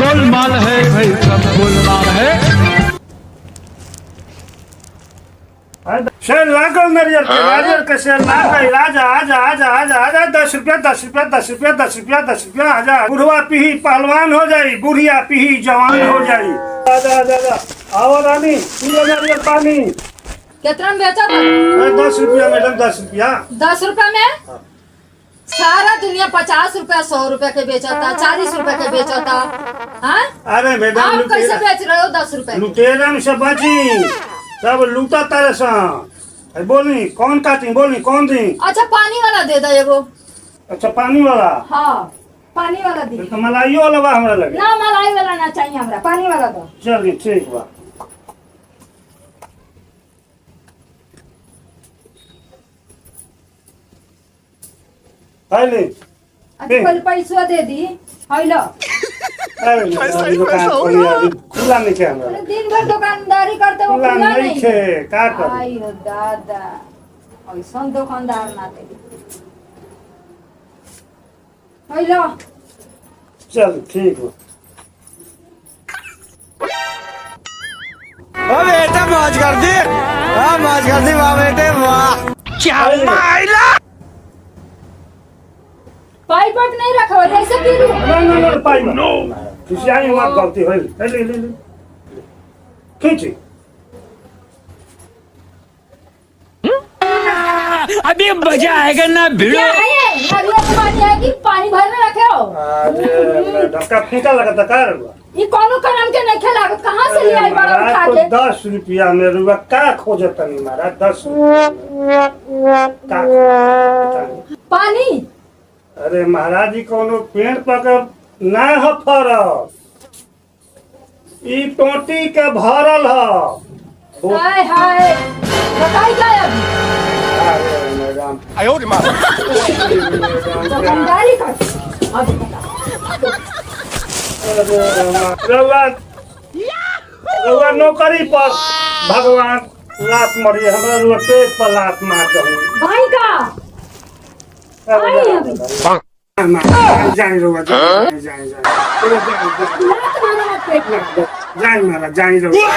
गोलमाल है भाई, सब गोलमाल है। शेर लागल नारियल के शेर लाग गई। आजा आजा आजा आजा आजा 10 रुपया 10 रुपया 10 रुपया 10 रुपया 10 रुपया। आजा बुढ़वा पीही पहलवान हो जाई, बुढ़िया पीही जवान हो जाई। आजा आजा आजा आओ रानी, पियो नारियल पानी। कितना में बेचा था? 10 रुपया मैडम, 10 रुपया। 10 रुपया में सारा दुनिया 50 रुपया 100 रुपया के बेचता, 40 रुपया के बेचता। हाँ? अरे मैडम आप कैसे बेच रहे हो 10 रुपया? लुटेरन से बची, सब लूटा तारे सन। बोली कौन काटी, बोली कौन दी? अच्छा पानी वाला दे दो एगो। अच्छा पानी वाला? हाँ पानी वाला दी। तो मलाइयो वाला बा हमरा लगे? ना मलाई वाला ना चाहिए हमरा, पानी वाला दो। चलिए ठीक बा। पहले पहले पैसा दे दी। हेलो अरे दुकान खोली अभी खुला नहीं है हमरा। दिन भर दुकानदारी करते हो, खुला नहीं है का कर? आई हो दादा, ऐसा दुकानदार ना दे। हेलो चल ठीक है। ओ बेटा मौज कर दी, हाँ मौज कर दी वाह बेटे वाह। क्या माइला पाइप नहीं रखा हो ऐसे पी लूं? नहीं पाई नो किसी आई मत गलती होई। ले ले ले खींची। अभी मजा आएगा ना भिड़ो। क्या है ये? नारियल पानी है कि पानी भरने रखे हो? अरे धक्का फीका लगा था कर। ये कौनो करम के नहीं खेला, कहाँ से ले आई बड़ा उठा के? 10 रुपया में रुपया का खोजत नहीं मारा। 10 का पानी? अरे महाराज जी कोनो पेड़ पकड़ ना हो फरल, ई टोटी के भरल हो। हाय हाय बताई क्या अभी? अरे मैडम आयो रे माँ। दुकानदारी कर अभी बता। रउआ नौकरी पर भगवान लात मरी, हमरा रुआ पेट पर लात मार दही। भाई का आई अभी जाए रउआ जाए लात मारो मत पेट में। जाए मारा जाए रउआ।